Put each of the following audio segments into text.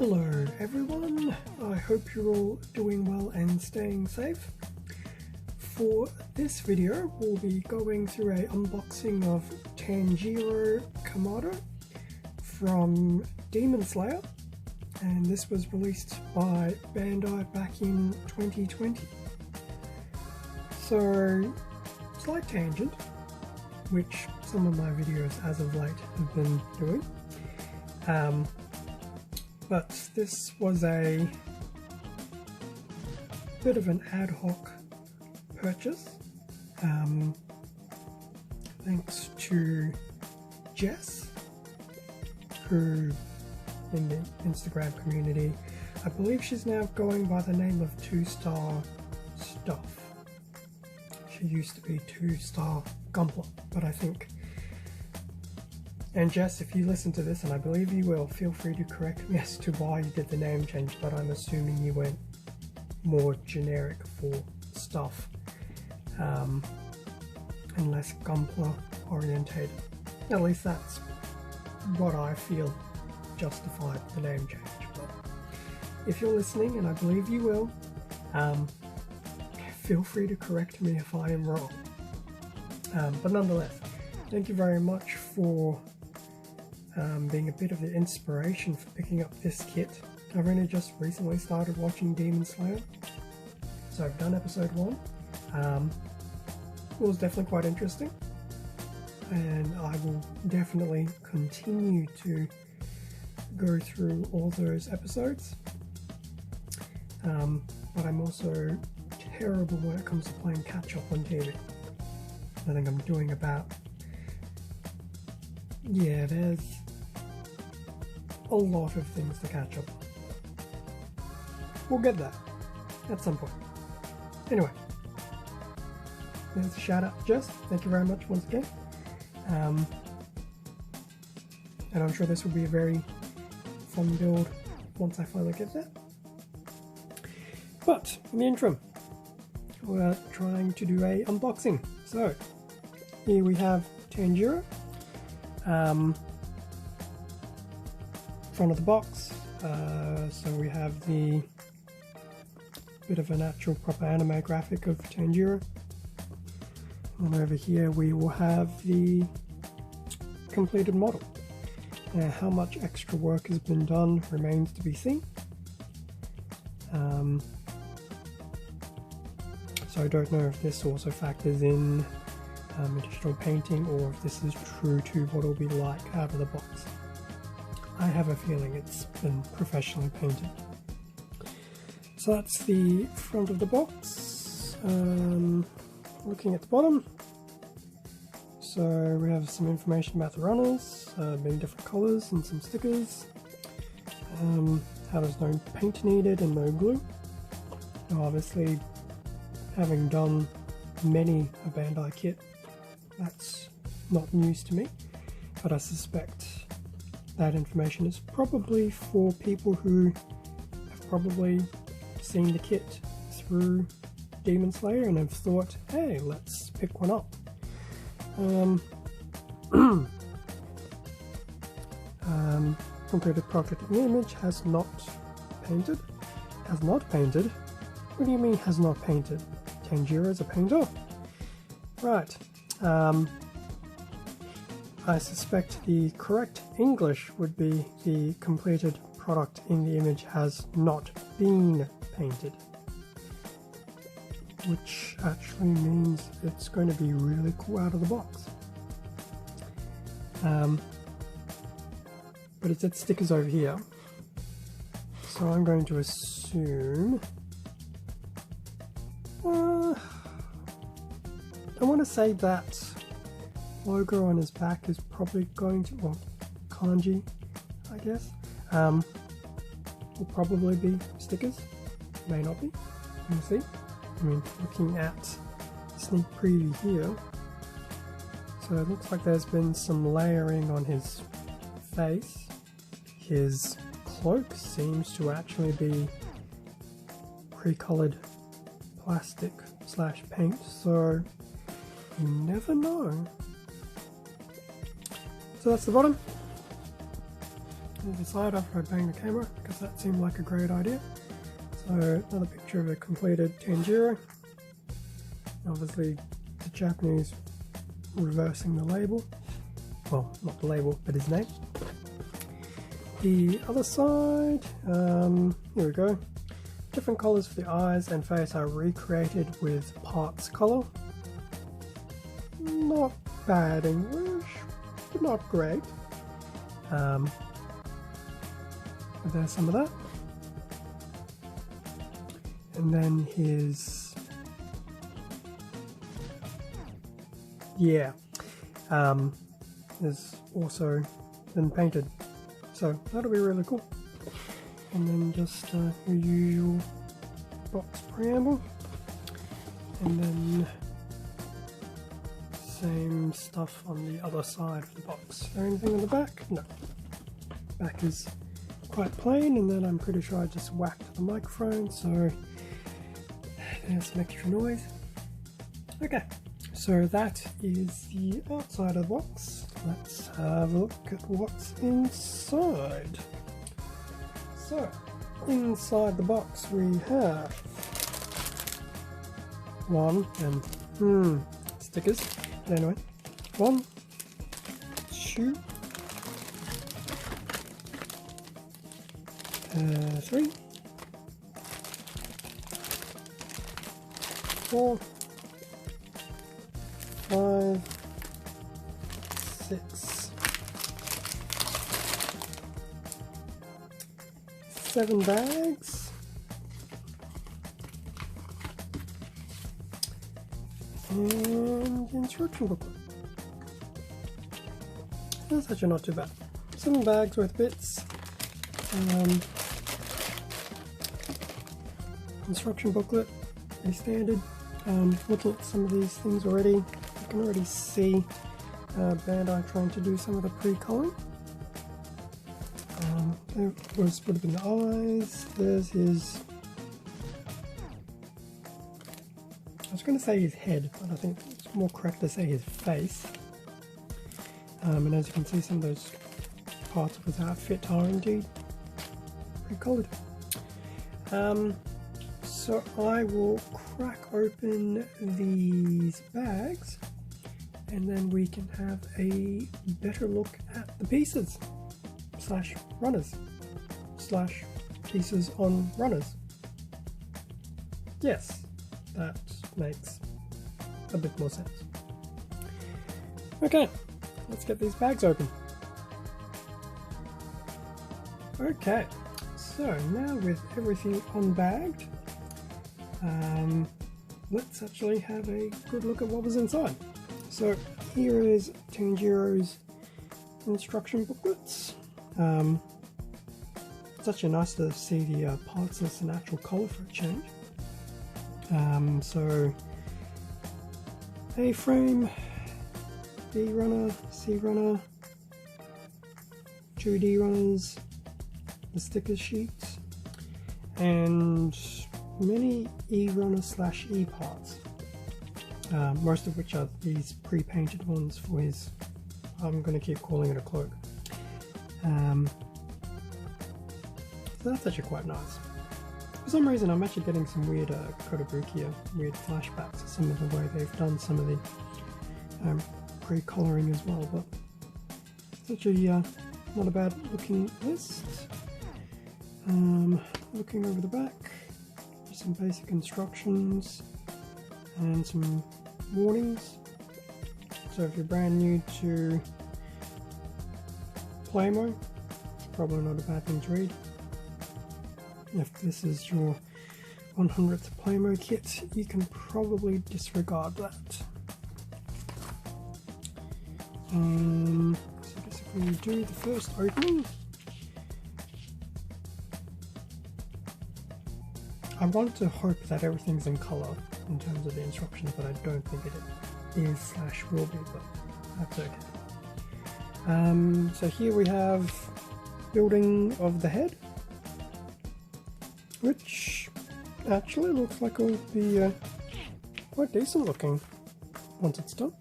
Hello everyone, I hope you're all doing well and staying safe. For this video we'll be going through a unboxing of Tanjiro Kamado from Demon Slayer, and this was released by Bandai back in 2020. So, slight tangent, which some of my videos as of late have been doing. But this was a bit of an ad hoc purchase, thanks to Jess, who in the Instagram community, I believe she's now going by the name of 2-Star Stuff. She used to be 2-Star Gunpla, but I think. And Jess, if you listen to this, and I believe you will, feel free to correct me as to why you did the name change, but I'm assuming you went more generic for stuff, and less Gunpla orientated. At least that's what I feel justified the name change. But if you're listening, and I believe you will, feel free to correct me if I am wrong. But nonetheless, thank you very much for being a bit of the inspiration for picking up this kit. I've only just recently started watching Demon Slayer, so I've done episode 1. It was definitely quite interesting, and I will definitely continue to go through all those episodes. But I'm also terrible when it comes to playing catch up on TV. I think I'm doing about, yeah, there's a lot of things to catch up on. We'll get there at some point. Anyway, there's a shout out to Jess. Thank you very much once again. And I'm sure this will be a very fun build once I finally get there. But in the interim, we're trying to do a unboxing. So here we have Tanjiro. Front of the box, so we have the bit of an actual proper anime graphic of Tanjiro, and over here we will have the completed model. Now, how much extra work has been done remains to be seen. So I don't know if this also factors in additional painting, or if this is true to what it'll be like out of the box. I have a feeling it's been professionally painted. So that's the front of the box. Looking at the bottom, so we have some information about the runners, being different colours and some stickers. How there's no paint needed and no glue. Now obviously, having done many a Bandai kit, that's not news to me, but I suspect that information is probably for people who have probably seen the kit through Demon Slayer and have thought, hey, let's pick one up. Completed project image has not painted. Has not painted? What do you mean has not painted? Tanjiro is a painter? Right. I suspect the correct English would be the completed product in the image has not been painted, which actually means it's going to be really cool out of the box. But it said stickers over here, so I'm going to assume I want to say that logo on his back is probably going to, well, kanji, I guess, will probably be stickers. May not be. We'll see. I mean, looking at sneak preview here, so it looks like there's been some layering on his face. His cloak seems to actually be pre-colored plastic / paint, so you never know. So that's the bottom. to the side after I banged the camera because that seemed like a great idea. So another picture of a completed Tanjiro. Obviously the Japanese reversing the label. Well, not the label, but his name. The other side, here we go. Different colours for the eyes and face are recreated with parts colour. Not bad English, but not great. But there's some of that. And then his... yeah. Is also been painted. So that'll be really cool. And then just your usual box preamble. And then same stuff on the other side of the box. Is there anything on the back? No. Back is quite plain, and then I'm pretty sure I just whacked the microphone, so there's some extra noise. Okay, so that is the outside of the box. Let's have a look at what's inside. So, inside the box we have one, and stickers. But anyway, 1, 2, 3, 4, 5, 6, 7 bags, and the instruction booklet. That's actually not too bad. 7 bags worth of bits. Instruction booklet, pretty standard. Looking at some of these things already, you can already see Bandai trying to do some of the pre-coloring. There would have been the eyes. There's his... I was going to say his head, but I think it's more correct to say his face. And as you can see, some of those parts of his outfit are indeed pre-colored. So I will crack open these bags, and then we can have a better look at the pieces slash runners slash pieces on runners. Yes, that makes a bit more sense. Okay, let's get these bags open. Okay, so now with everything unbagged, let's actually have a good look at what was inside. So here is Tanjiro's instruction booklets. It's actually nice to see the parts as an actual colour for a change. So A frame, B runner, C runner, 2D runners, the sticker sheets, and many E runner slash E parts, most of which are these pre-painted ones for his, I'm going to keep calling it a cloak. So that's actually quite nice. For some reason I'm actually getting some weird Kotobukiya, weird flashbacks to some of the way they've done some of the pre-colouring as well, but it's actually not a bad looking list. Looking over the back, some basic instructions and some warnings. So if you're brand new to Plamo, it's probably not a bad thing to read. If this is your 100th Plamo kit, you can probably disregard that. So I guess if we do the first opening, I want to hope that everything's in colour in terms of the instructions, but I don't think it is slash will be, but that's okay. So here we have building of the head, which actually looks like it will be quite decent looking once it's done.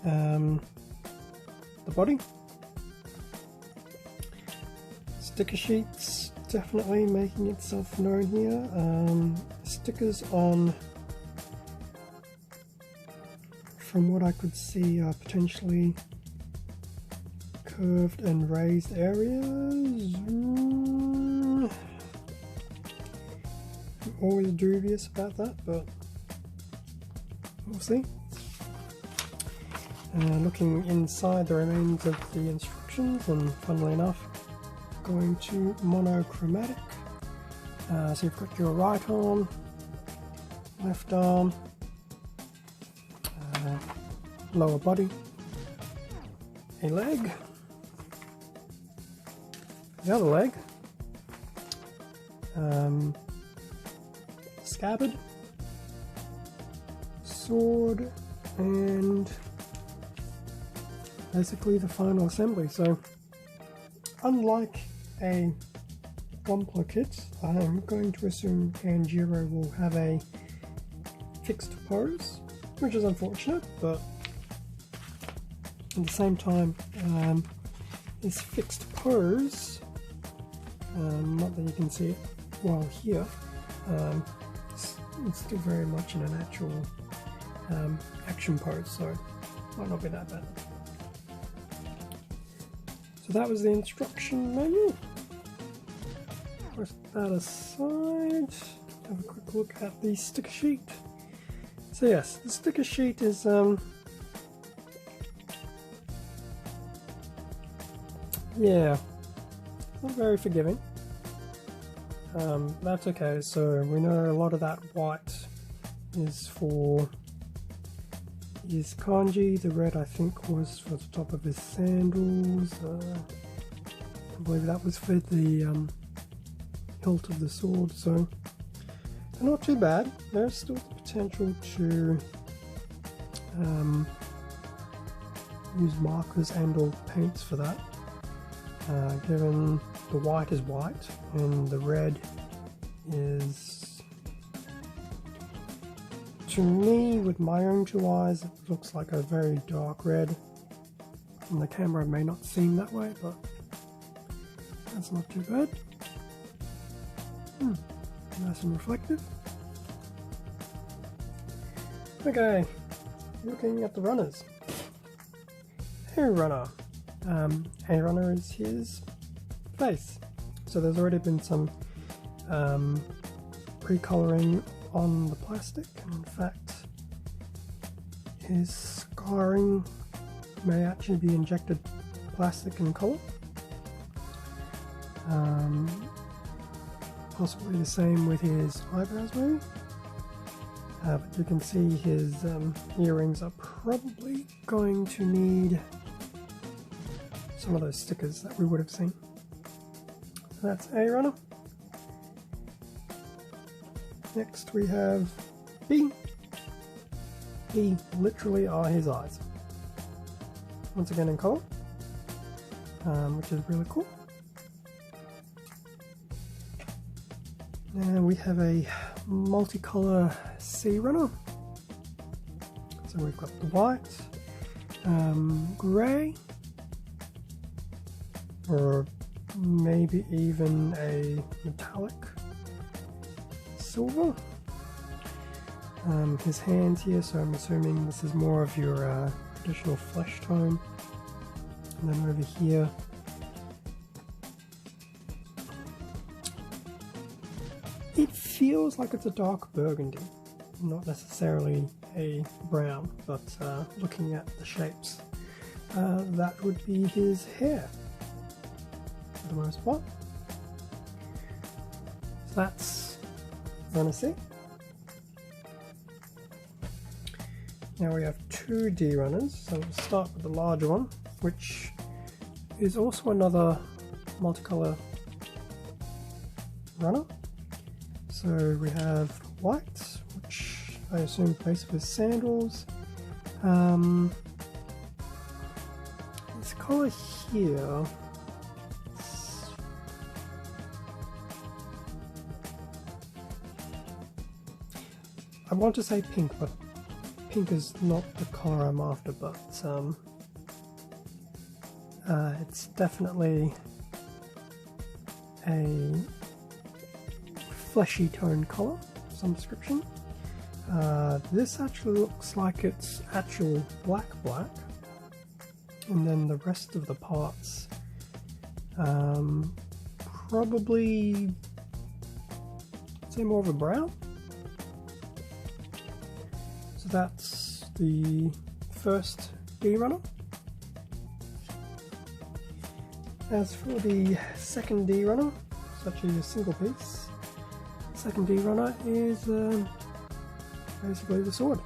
The body, sticker sheets definitely making itself known here. Stickers on, from what I could see, are potentially curved and raised areas. I'm always dubious about that, but we'll see. Looking inside the remains of the instructions, and funnily enough, going to monochromatic. So you've got your right arm, left arm, lower body, a leg, the other leg, scabbard, sword, and basically the final assembly. So unlike a Gunpla kit, I'm going to assume Tanjiro will have a fixed pose, which is unfortunate, but at the same time, this fixed pose, not that you can see it while here, it's still very much in an actual action pose, so it might not be that bad. So that was the instruction manual. Put that aside, have a quick look at the sticker sheet. So yes, the sticker sheet is yeah, not very forgiving. That's okay. So we know a lot of that white is for his kanji. The red, I think, was for the top of his sandals. I believe that was for the hilt of the sword. So they're not too bad. There's still the potential to use markers and or paints for that. Given the white is white and the red is, to me, with my own two eyes, it looks like a very dark red. On the camera it may not seem that way, but that's not too bad. Nice and reflective. Okay, looking at the runners. Hair runner. Hair runner is his face. So there's already been some pre-colouring on the plastic, and in fact his scarring may actually be injected plastic in colour. Possibly the same with his eyebrows maybe. But you can see his earrings are probably going to need some of those stickers that we would have seen. So that's A runner. Next we have B. B literally are his eyes. Once again in colour, which is really cool. And we have a multicolour C runner. So we've got the white, grey, or maybe even a metallic silver. His hands here, so I'm assuming this is more of your traditional flesh tone. And then over here, it feels like it's a dark burgundy, not necessarily a brown, but looking at the shapes, that would be his hair for the most part. So that's runner C. Now we have two D runners, so we'll start with the larger one, which is also another multicolour runner. So we have white, which I assume base of his sandals. This colour here, I want to say pink, but pink is not the colour I'm after, but it's definitely a fleshy tone color of some description. This actually looks like it's actual black, and then the rest of the parts probably, say, more of a brown. So that's the first D runner. As for the second D runner, it's actually a single piece. Second D runner is basically the sword,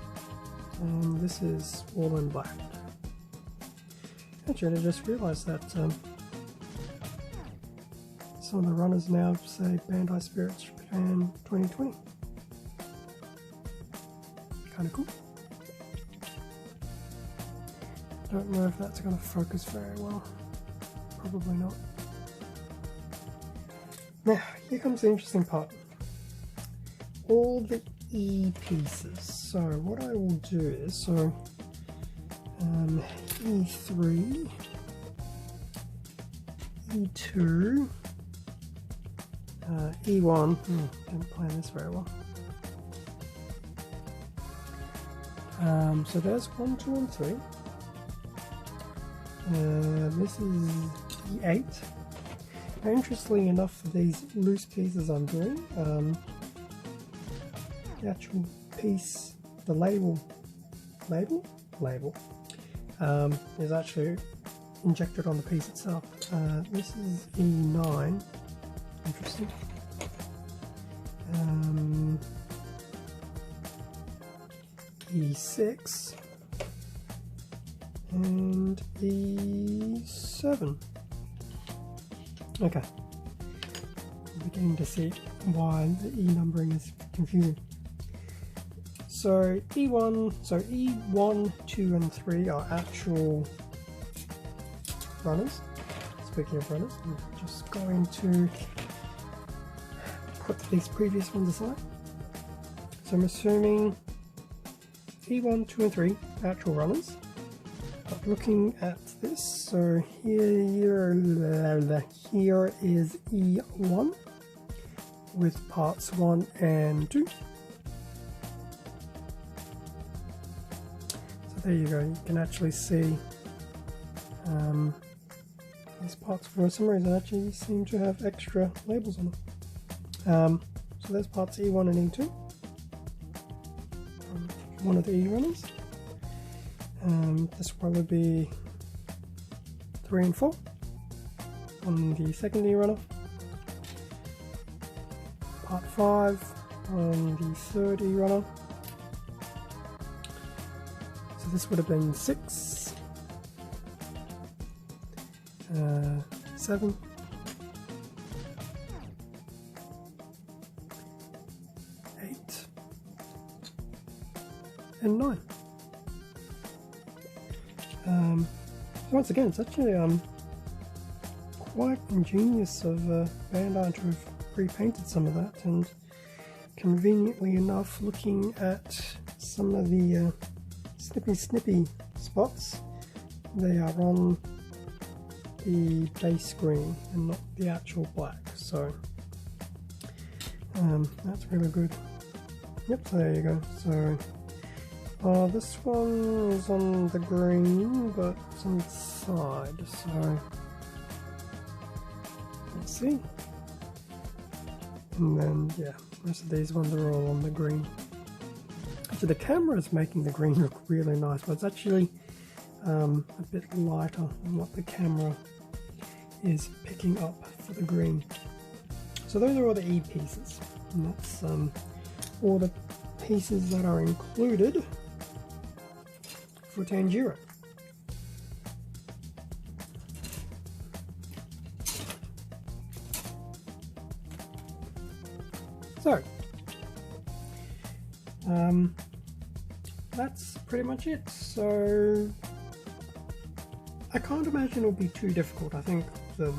and this is all in black. Actually, I just realised that some of the runners now say Bandai Spirits Japan 2020. Kind of cool. Don't know if that's going to focus very well. Probably not. Now, here comes the interesting part. All the E pieces. So what I will do is, E3, E2, E1, didn't plan this very well. So there's 1, 2, and 3. This is E8. Now, interestingly enough, for these loose pieces I'm doing, the actual piece, the label is actually injected on the piece itself. This is E9. Interesting. E6 and E7. Okay, I'm beginning to see why the E numbering is confusing. So E1, E1, 2 and 3 are actual runners. Speaking of runners, I'm just going to put these previous ones aside. So I'm assuming E1, 2 and 3 actual runners. But looking at this, so here is E1 with parts 1 and 2. There you go, you can actually see these parts for some reason actually seem to have extra labels on them. So there's parts E1 and E2 from one of the E runners. This one would be 3 and 4 on the second E runner. Part 5 on the third E runner. So this would have been 6, 7, 8, and 9. So once again, it's actually quite ingenious of Bandai to have pre-painted some of that, and conveniently enough, looking at some of the snippy spots, they are on the base green and not the actual black, so that's really good. Yep, so there you go. So this one is on the green, but it's on the side, so let's see. And then, yeah, most of these ones are all on the green. So the camera is making the green look really nice, but it's actually a bit lighter than what the camera is picking up for the green. So those are all the E pieces, and that's all the pieces that are included for Tanjiro. So that's pretty much it. So I can't imagine it'll be too difficult. I think the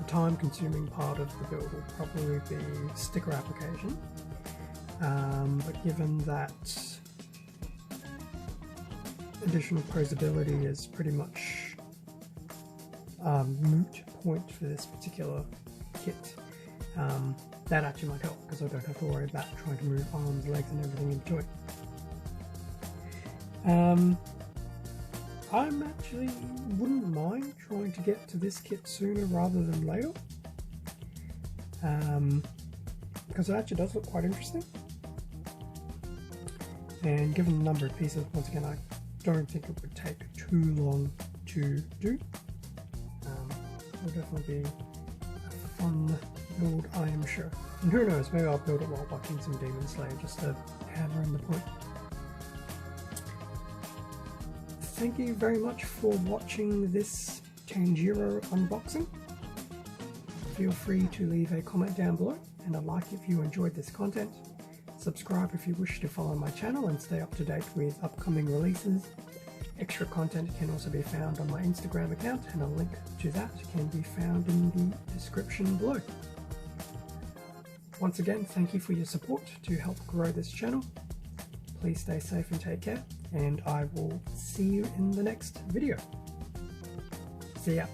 time-consuming part of the build will probably be sticker application. But given that additional posability is pretty much moot point for this particular kit. That actually might help because I don't have to worry about trying to move arms, legs and everything in between. I'm actually wouldn't mind trying to get to this kit sooner rather than later, because it actually does look quite interesting, and given the number of pieces, once again, I don't think it would take too long to do. It'll definitely be a fun build, I am sure. And who knows, maybe I'll build it while watching some Demon Slayer just to hammer in the point. Thank you very much for watching this Tanjiro unboxing. Feel free to leave a comment down below and a like if you enjoyed this content. Subscribe if you wish to follow my channel and stay up to date with upcoming releases. Extra content can also be found on my Instagram account, and a link to that can be found in the description below. Once again, thank you for your support to help grow this channel. Please stay safe and take care, and I will see you in the next video. See ya.